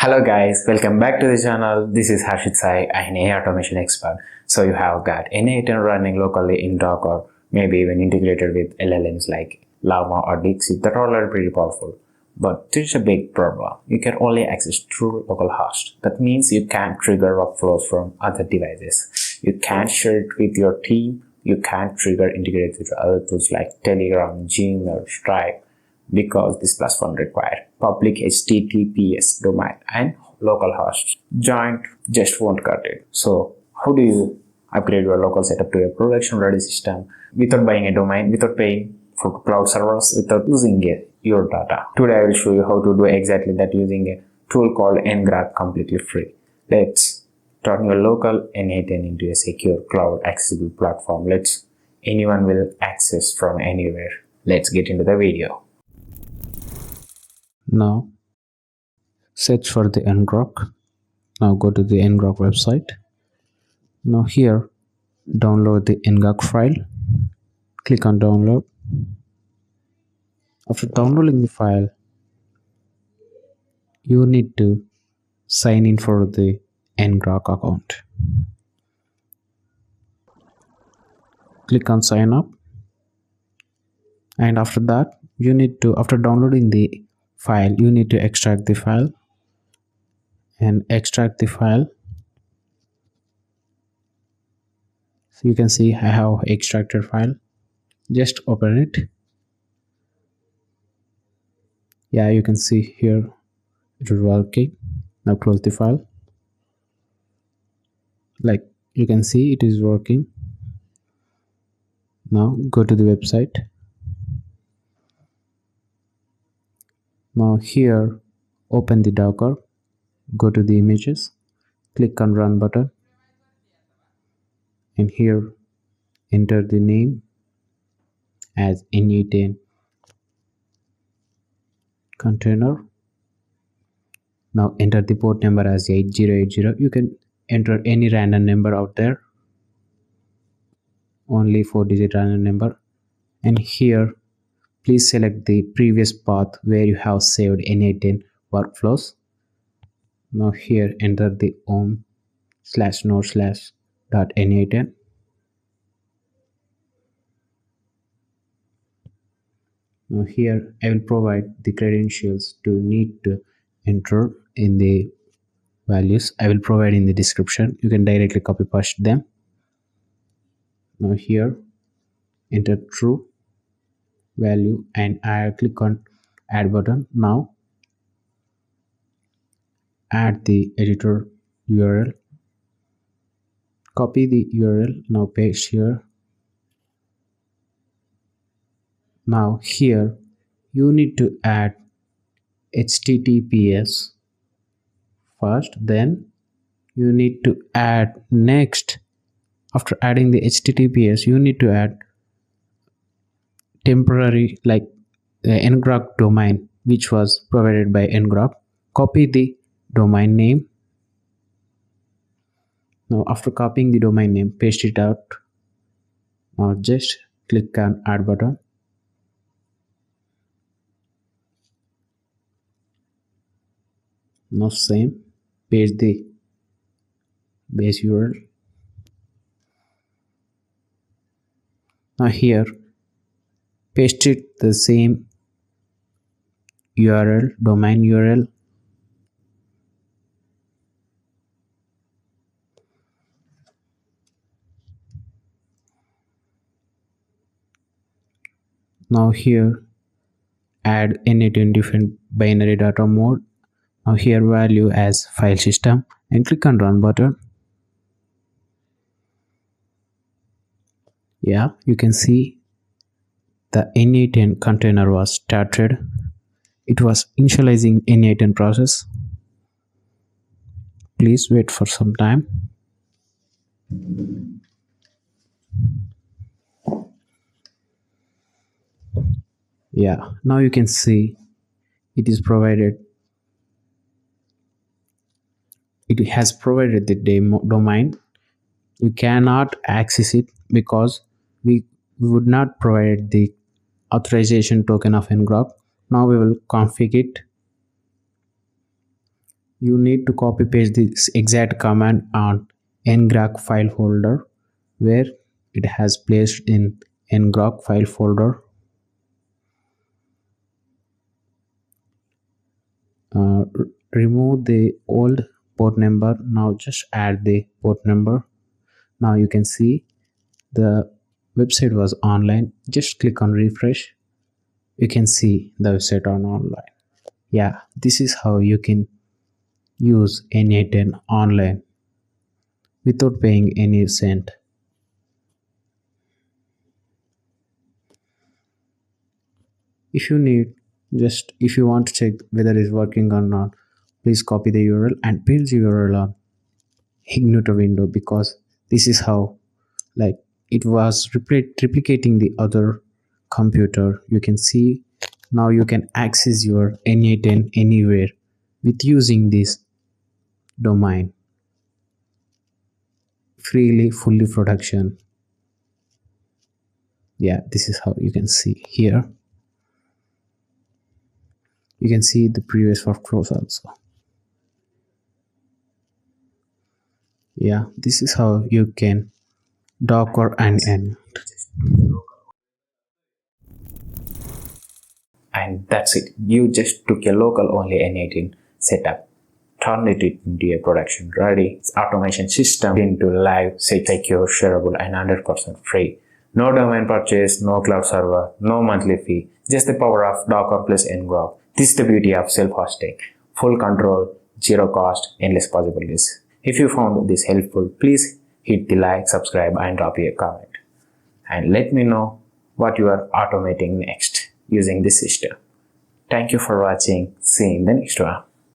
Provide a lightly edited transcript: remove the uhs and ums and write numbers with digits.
Hello guys, welcome back to the channel. This is Harshit Sai, an AI automation expert. So you have got n8n running locally in Docker, or maybe even integrated with LLMs like Llama or Dixie that are already pretty powerful. But there's a big problem. You can only access through localhost. That means you can't trigger workflows from other devices. You can't share it with your team. You can't trigger integrated with other tools like Telegram, Gmail, Stripe, because this platform requires public HTTPS domain and localhost. Joint just won't cut it. So how do you upgrade your local setup to a production ready system without buying a domain, without paying for cloud servers, without losing your data? Today I will show you how to do exactly that using a tool called ngrok, completely free. Let's turn your local n8n into a secure cloud accessible platform. Anyone will access from anywhere. Let's get into the video. Now search for the ngrok. Now go to the ngrok website. Now here download the ngrok file. Click on download. After downloading the file, you need to sign in for the ngrok account. Click on sign up, and after that after downloading the file, you need to extract the file. And extract the file. So you can see I have extracted file. Just open it. Yeah, you can see here it is working. Now close the file. Like you can see it is working. Now go to the website. Now here open the Docker. Go to the images. Click on run button. And here enter the name as n8n container. Now enter the port number as 8080. You can enter any random number out there. Only 4-digit random number. And here please select the previous path where you have saved n8n workflows. Now here enter the home/node/.n8n. Now here I will provide the credentials to need to enter in the values. I will provide in the description. You can directly copy paste them. Now here enter true value and I click on add button. Now add the editor URL. Copy the URL. Now paste here. Now here you need to add HTTPS first, then you need to add next. After adding the HTTPS, you need to add temporary like ngrok domain which was provided by ngrok. Copy the domain name. Now after copying the domain name, paste it out. Now just click on add button. Now same, paste the base URL. Now here paste it the same URL, domain URL. Now here add n8n different binary data mode. Now here value as file system and click on run button. Yeah, you can see the n8n container was started. It was initializing n8n process. Please wait for some time. Yeah, now you can see it is provided. It has provided the domain. You cannot access it because we would not provide the authorization token of ngrok. Now we will configure it. You need to copy paste this exact command on ngrok file folder where it has placed in ngrok file folder. Remove the old port number. Now just add the port number. Now you can see the website was online. Just click on refresh. You can see the website on online. Yeah, this is how you can use n8n online without paying any cent. If you need, just if you want to check whether it's working or not, please copy the URL and paste the URL on ignore window, because this is how, like, it was replicating the other computer. You can see now you can access your n8n anywhere with using this domain freely, fully production. Yeah, this is how you can see here. You can see the previous workflows also. Yeah, this is how you can docker and n. And that's it. You just took a local only n8n setup, turned it into a production ready automation system into live, secure, shareable, and 100% free. No domain purchase, no cloud server, no monthly fee, just the power of Docker plus ngrok. This is the beauty of self-hosting. Full control, zero cost, endless possibilities. If you found this helpful, please hit the like, subscribe, and drop a comment. And let me know what you are automating next using this system. Thank you for watching. See you in the next one.